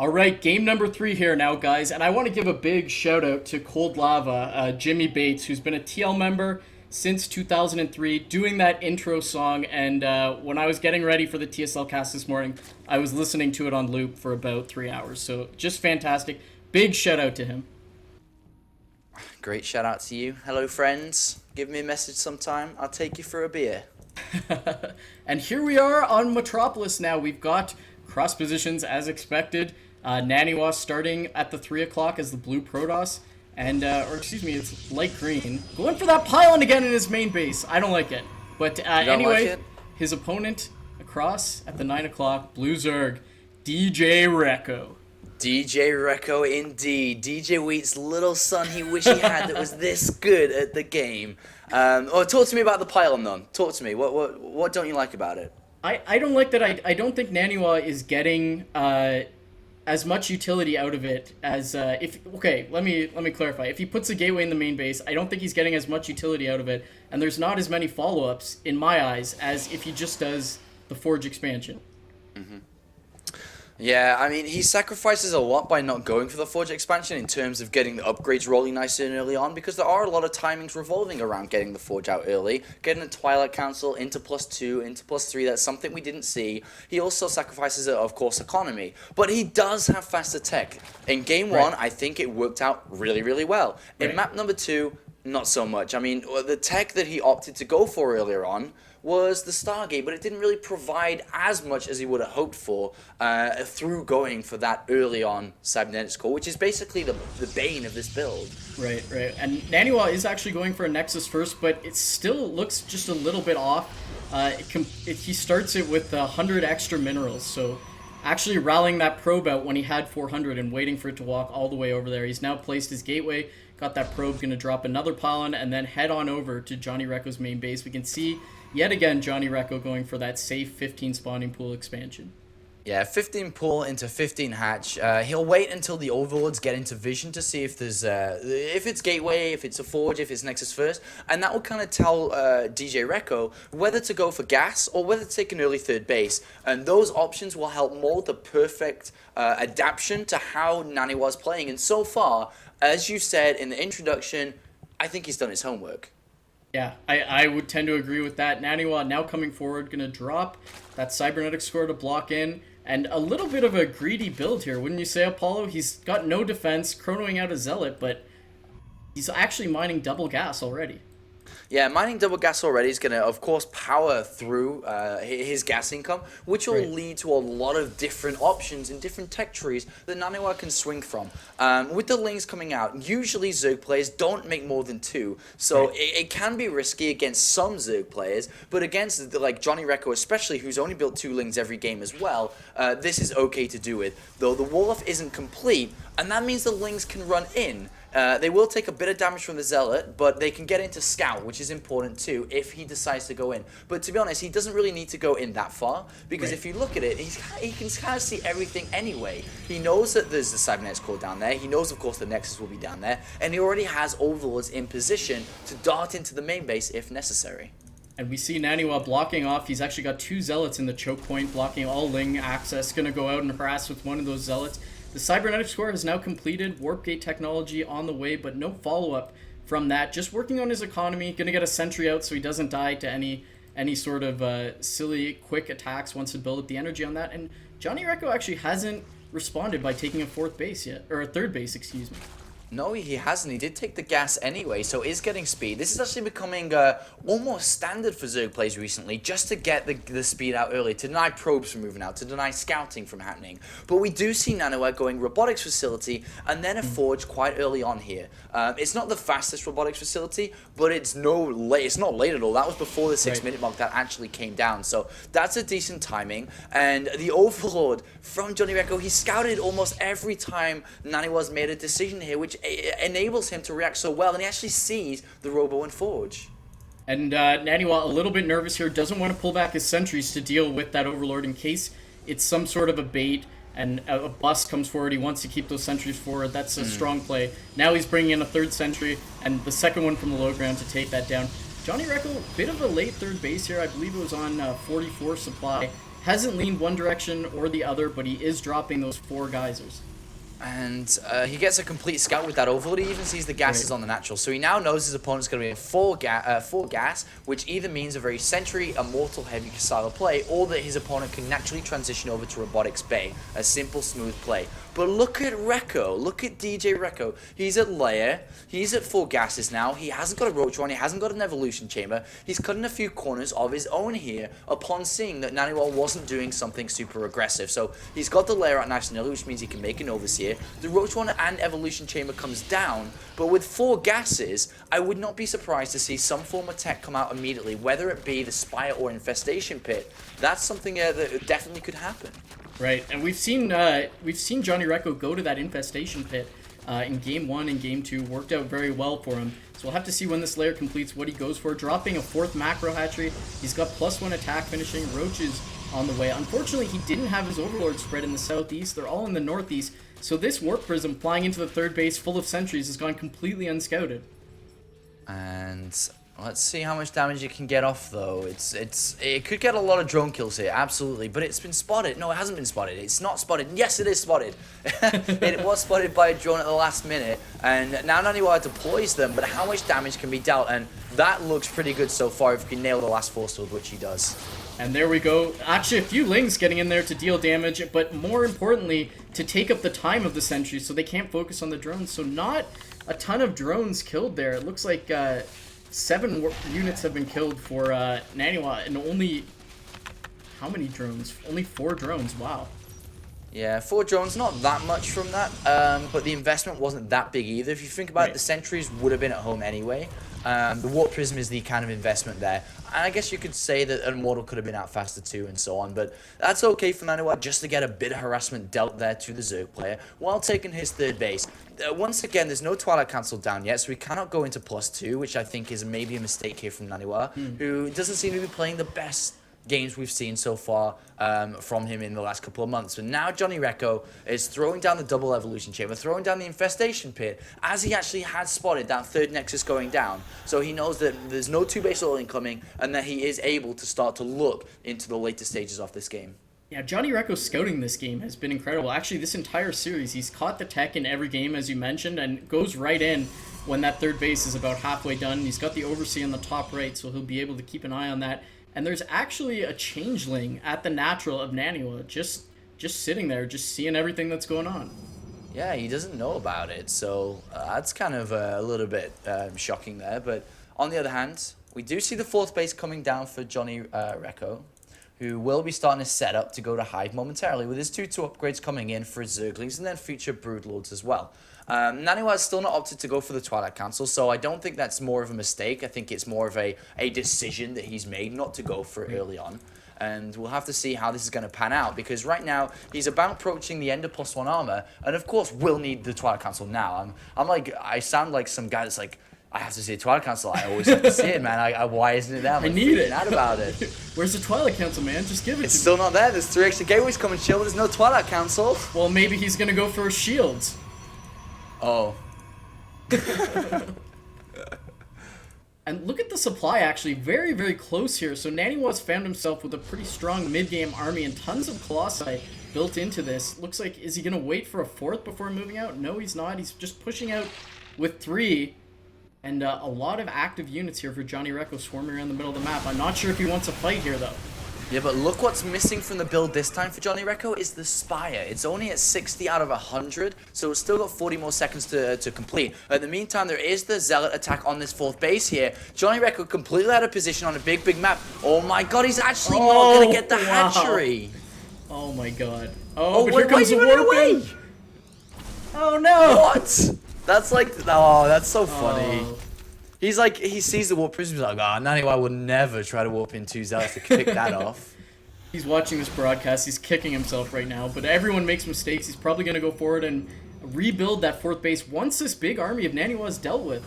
All right, game number 3 here now, guys, and I want to give a big shout out to Cold Lava, Jimmy Bates, who's been a TL member since 2003, doing that intro song. And when I was getting ready for the TSL cast this morning, I was listening to it on loop for about 3 hours. So just fantastic. Big shout out to him. Great shout out to you. Hello, friends. Give me a message sometime. I'll take you for a beer. And here we are on Metropolis now. We've got cross positions as expected. NaNiwa starting at the 3 o'clock as the blue Protoss. And, or excuse me, it's light green. Going for that pylon again in his main base. I don't like it. But anyway, like his opponent across at the 9 o'clock, blue Zerg, DJ.REcco. DJ.REcco indeed. DJ Wheat's little son he wished he had that was this good at the game. Talk to me about the pylon then. Talk to me. What don't you like about it? I don't like that. I don't think NaNiwa is getting as much utility out of it as if. Okay, let me clarify. If he puts a gateway in the main base, I don't think he's getting as much utility out of it, and there's not as many follow-ups in my eyes as if he just does the Forge expansion. Mm-hmm. Yeah, I mean, he sacrifices a lot by not going for the Forge expansion in terms of getting the upgrades rolling nice and early on, because there are a lot of timings revolving around getting the Forge out early, getting the Twilight Council into +2, into +3, that's something we didn't see. He also sacrifices, of course, economy, but he does have faster tech. In Game 1, I think it worked out really, really well. In map number 2, not so much. I mean, the tech that he opted to go for earlier on was the Stargate, but it didn't really provide as much as he would have hoped for through going for that early on cybernetics core, which is basically the bane of this build. Right. And NaNiwa is actually going for a Nexus first, but it still looks just a little bit off. He starts it with 100 extra minerals, so actually rallying that probe out when he had 400 and waiting for it to walk all the way over there. He's now placed his gateway, got that probe, going to drop another pylon, and then head on over to JonnyREcco's main base. We can see yet again JonnyREcco going for that safe 15 spawning pool expansion. Yeah, 15 pool into 15 hatch. He'll wait until the overlords get into vision to see if there's if it's gateway, if it's a forge, if it's nexus first, and that will kind of tell DJ.REcco whether to go for gas or whether to take an early third base. And those options will help mold the perfect adaptation to how NaNiwa's playing. And so far, as you said in the introduction, I think he's done his homework. Yeah, I would tend to agree with that. NaNiwa now coming forward, going to drop that cybernetic score to block in, and a little bit of a greedy build here, wouldn't you say, Apollo? He's got no defense, chronoing out a Zealot, but he's actually mining double gas already. Yeah, mining double gas already is going to, of course, power through his gas income, which will lead to a lot of different options and different tech trees that NaNiwa can swing from. With the Lings coming out, usually Zerg players don't make more than 2, so it can be risky against some Zerg players, but against like JonnyREcco especially, who's only built 2 Lings every game as well, this is okay to do with. Though the wall-off isn't complete, and that means the Lings can run in. They will take a bit of damage from the Zealot, but they can get into Scout, which is important too, if he decides to go in. But to be honest, he doesn't really need to go in that far, because if you look at it, he can kind of see everything anyway. He knows that there's the Cybernetics core down there, he knows of course the Nexus will be down there, and he already has Overlords in position to dart into the main base if necessary. And we see NaNiwa blocking off. He's actually got 2 Zealots in the choke point, blocking all Ling access, going to go out and harass with one of those Zealots. The Cybernetics core has now completed, Warp Gate technology on the way, but no follow-up from that. Just working on his economy, going to get a sentry out so he doesn't die to any sort of silly, quick attacks once to build up the energy on that. And JonnyREcco actually hasn't responded by taking a 4th base yet, or a 3rd base, excuse me. No, he hasn't. He did take the gas anyway, so is getting speed. This is actually becoming almost standard for Zerg plays recently, just to get the speed out early, to deny probes from moving out, to deny scouting from happening. But we do see NaNiwa going robotics facility and then a forge quite early on here. It's not the fastest robotics facility, but it's not late at all. That was before the 6-minute mark that actually came down, so that's a decent timing. And the Overlord from JonnyREcco, he scouted almost every time NaNiwa's made a decision here, which enables him to react so well, and he actually sees the Robo and Forge. And NaNiwa, a little bit nervous here, doesn't want to pull back his sentries to deal with that Overlord in case it's some sort of a bait and a bust comes forward. He wants to keep those sentries forward. That's a strong play. Now he's bringing in a 3rd sentry and the 2nd one from the low ground to take that down. JonnyREcco, bit of a late 3rd base here. I believe it was on 44 supply. Hasn't leaned one direction or the other, but he is dropping those 4 geysers. And he gets a complete scout with that overload. He even sees the gases on the natural. So he now knows his opponent's going to be in full gas, which either means a very Sentry, Immortal heavy style of play, or that his opponent can naturally transition over to Robotics Bay. A simple, smooth play. But look at Recco. Look at DJ.Recco. He's at layer. He's at full gases now. He hasn't got a Roach on. He hasn't got an Evolution Chamber. He's cutting a few corners of his own here upon seeing that NaNiwa wasn't doing something super aggressive. So he's got the layer out nice and early, which means he can make an Overseer. The Roach one and Evolution Chamber comes down, but with 4 gases, I would not be surprised to see some form of tech come out immediately, whether it be the Spire or Infestation Pit. That's something that definitely could happen. Right, and we've seen JonnyREcco go to that Infestation Pit in Game 1 and Game 2. Worked out very well for him. So we'll have to see when this layer completes what he goes for. Dropping a 4th Macro Hatchery. He's got +1 attack finishing. Roach is on the way. Unfortunately, he didn't have his Overlord spread in the southeast. They're all in the northeast. So this Warp Prism flying into the 3rd base full of sentries has gone completely unscouted. And let's see how much damage it can get off, though. It could get a lot of drone kills here, absolutely. But it's been spotted. No, it hasn't been spotted. It's not spotted. Yes, it is spotted. It was spotted by a drone at the last minute. And now NaNiwa deploys them, but how much damage can be dealt? And that looks pretty good so far if he can nail the last force field, which he does. And there we go. Actually, a few Lings getting in there to deal damage, but more importantly, to take up the time of the sentries so they can't focus on the drones. So not a ton of drones killed there. It looks like 7 units have been killed for NaNiwa, and only... How many drones? Only 4 drones. Wow. Yeah, 4 drones, not that much from that, but the investment wasn't that big either. If you think about it, the sentries would have been at home anyway. The Warp Prism is the kind of investment there. And I guess you could say that an Immortal could have been out faster too and so on, but that's okay for NaNiwa just to get a bit of harassment dealt there to the Zerg player while taking his 3rd base. Once again, there's no Twilight Council down yet, so we cannot go into +2, which I think is maybe a mistake here from NaNiwa, who doesn't seem to be playing the best games we've seen so far from him in the last couple of months. But now JonnyREcco is throwing down the double Evolution Chamber, throwing down the Infestation Pit, as he actually had spotted that 3rd Nexus going down. So he knows that there's no 2-base all incoming, and that he is able to start to look into the later stages of this game. Yeah, JonnyREcco scouting this game has been incredible. Actually, this entire series, he's caught the tech in every game, as you mentioned, and goes right in when that 3rd base is about halfway done. He's got the Overseer in the top right, so he'll be able to keep an eye on that. And there's actually a changeling at the natural of NaNiwa, just sitting there, just seeing everything that's going on. Yeah, he doesn't know about it, so that's kind of a little bit shocking there. But on the other hand, we do see the 4th base coming down for JonnyREcco, who will be starting his setup to go to Hive momentarily, with his 2-2 upgrades coming in for his Zerglings and then future Broodlords as well. NaNiwa has still not opted to go for the Twilight Council, so I don't think that's more of a mistake. I think it's more of a decision that he's made not to go for it early on. And we'll have to see how this is going to pan out, because right now he's about approaching the end of +1 armor, and of course will need the Twilight Council now. I'm like, I sound like some guy that's like, I have to see the Twilight Council. I always have to see it, man. Why isn't it there? I need it. Mad about it. Where's the Twilight Council, man? Just give it to me. It's still not there. There's 3 extra gateways coming, chill. There's no Twilight Council. Well, maybe he's going to go for shields. Oh. And look at the supply, actually. Very, very close here. So NaNiwa's found himself with a pretty strong mid-game army and tons of Colossi built into this. Looks like, is he going to wait for a 4th before moving out? No, he's not. He's just pushing out with 3. And a lot of active units here for JonnyREcco swarming around the middle of the map. I'm not sure if he wants a fight here, though. Yeah, but look what's missing from the build this time for JonnyREcco is the Spire. It's only at 60 out of 100, so it's still got 40 more seconds to complete. In the meantime, there is the Zealot attack on this 4th base here. JonnyREcco completely out of position on a big, big map. Oh my god, he's actually not going to get the hatchery. Oh my god. Oh, but wait, here comes the warping. Oh no. What? That's like, oh, that's so funny. He's like, he sees the warp prism, he's like, oh, NaNiwa would never try to warp in 2 Zealots to pick that off. He's watching this broadcast, he's kicking himself right now, but everyone makes mistakes. He's probably going to go forward and rebuild that 4th base once this big army of NaNiwa is dealt with.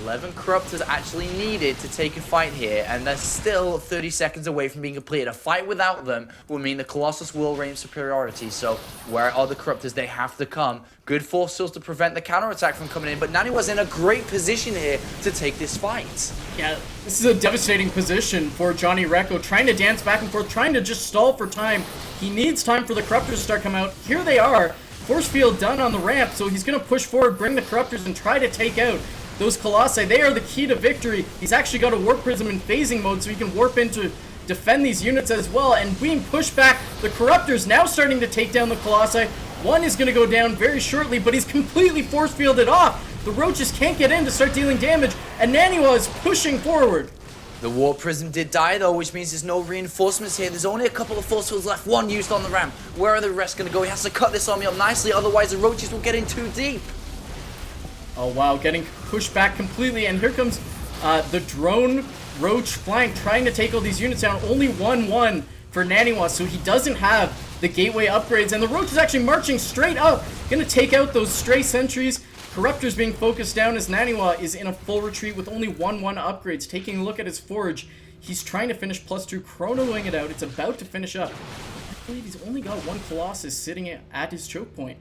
11 Corruptors actually needed to take a fight here, and they're still 30 seconds away from being completed. A fight without them will mean the Colossus will reign superiority, so where are the Corruptors? They have to come. Good force fields to prevent the counterattack from coming in, but NaNiwa's in a great position here to take this fight. Yeah, this is a devastating position for JonnyREcco, trying to dance back and forth, trying to just stall for time. He needs time for the Corruptors to start coming out. Here they are. Force field done on the ramp, so he's going to push forward, bring the Corruptors, and try to take out those Colossi. They are the key to victory. He's actually got a Warp Prism in phasing mode, so he can warp in to defend these units as well. And being pushed back, the Corruptors now starting to take down the Colossi. One is going to go down very shortly, but he's completely force fielded off. The Roaches can't get in to start dealing damage, and NaNiwa is pushing forward. The Warp Prism did die though, which means there's no reinforcements here. There's only a couple of force fields left, one used on the ramp. Where are the rest going to go? He has to cut this army up nicely, otherwise the Roaches will get in too deep. Oh wow, getting pushed back completely, and here comes the drone Roach flank trying to take all these units down. Only 1-1 for NaNiwa, so he doesn't have the gateway upgrades, and the Roach is actually marching straight up, gonna take out those stray sentries. Corruptors being focused down as NaNiwa is in a full retreat with only 1-1 upgrades. Taking a look at his forge, he's trying to finish +2, chronoing it out. It's about to finish up. I believe he's only got one Colossus sitting at his choke point.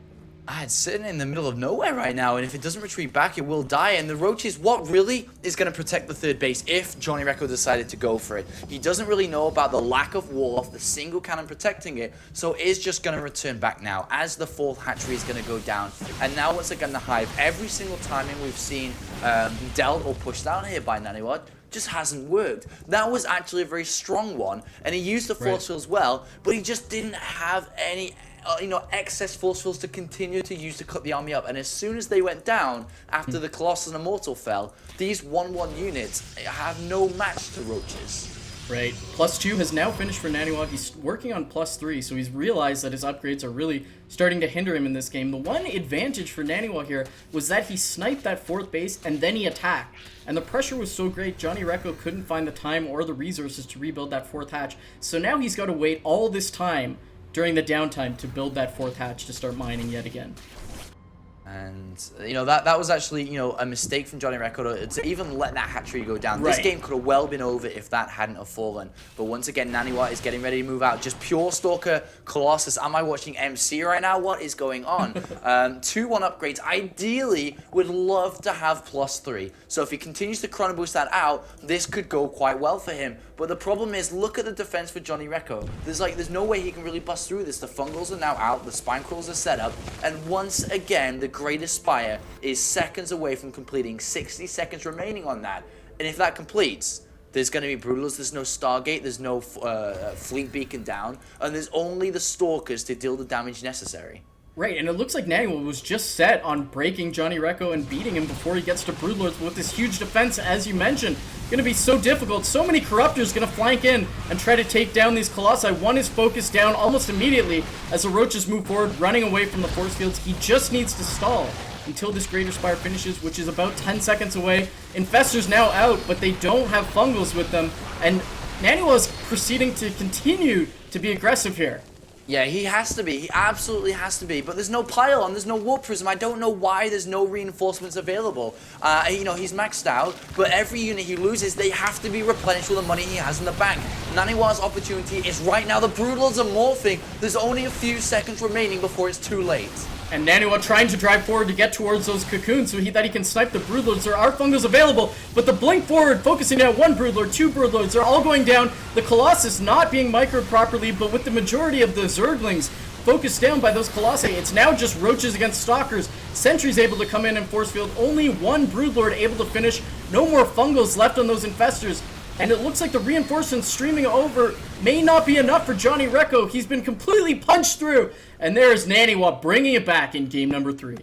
It's sitting in the middle of nowhere right now, and if it doesn't retreat back, it will die. And the Roaches, what really is going to protect the third base if JonnyREcco decided to go for it? He doesn't really know about the lack of wall off, the single cannon protecting it, so is just going to return back now as the fourth hatchery is going to go down. And now once again, the Hive, every single timing we've seen dealt or pushed down here by NaNiwa just hasn't worked. That was actually a very strong one, and he used the force fields well, but he just didn't have any excess force fields to continue to use to cut the army up. And as soon as they went down, after the Colossus and Immortal fell, these 1-1 units have no match to Roaches. Right. +2 has now finished for NaNiwa. He's working on +3, so he's realized that his upgrades are really starting to hinder him in this game. The one advantage for NaNiwa here was that he sniped that fourth base and then he attacked. And the pressure was so great, JonnyREcco couldn't find the time or the resources to rebuild that fourth hatch. So now he's got to wait all this time during the downtime to build that fourth hatch to start mining yet again. And, that was actually, a mistake from JonnyREcco to even let that hatchery go down. Right. This game could have well been over if that hadn't have fallen. But once again, NaNiwa is getting ready to move out. Just pure Stalker Colossus. Am I watching MC right now? What is going on? 2-1 upgrades. Ideally, would love to have +3. So if he continues to chrono boost that out, this could go quite well for him. But the problem is, look at the defense for JonnyREcco. There's no way he can really bust through this. The Fungals are now out, the Spine Crawls are set up, and once again, the Greatest Spire is seconds away from completing, 60 seconds remaining on that. And if that completes, there's going to be Brutals, there's no Stargate, there's no Fleet Beacon down, and there's only the Stalkers to deal the damage necessary. Right, and it looks like NaNiwa was just set on breaking JonnyREcco and beating him before he gets to Broodlords with this huge defense, as you mentioned. Going to be so difficult. So many Corruptors going to flank in and try to take down these Colossi. One is focused down almost immediately as the Roaches move forward, running away from the force fields. He just needs to stall until this Greater Spire finishes, which is about 10 seconds away. Infestor's now out, but they don't have Fungals with them, and NaNiwa is proceeding to continue to be aggressive here. Yeah, he has to be. He absolutely has to be. But there's no pylon. There's no Warp Prism. I don't know why there's no reinforcements available. He's maxed out, but every unit he loses, they have to be replenished with the money he has in the bank. NaNiwa's opportunity is right now. The Brutals are morphing. There's only a few seconds remaining before it's too late. And NaNiwa trying to drive forward to get towards those cocoons so that he can snipe the Broodlords. There are Fungals available, but the blink forward, focusing on one Broodlord, two Broodlords, they're all going down. The Colossus not being microed properly, but with the majority of the Zerglings focused down by those Colossi, it's now just Roaches against Stalkers. Sentry's able to come in and force field. Only one Broodlord able to finish. No more Fungals left on those Infestors. And it looks like the reinforcements streaming over may not be enough for JonnyREcco. He's been completely punched through. And there's NaNiwa bringing it back in game number 3.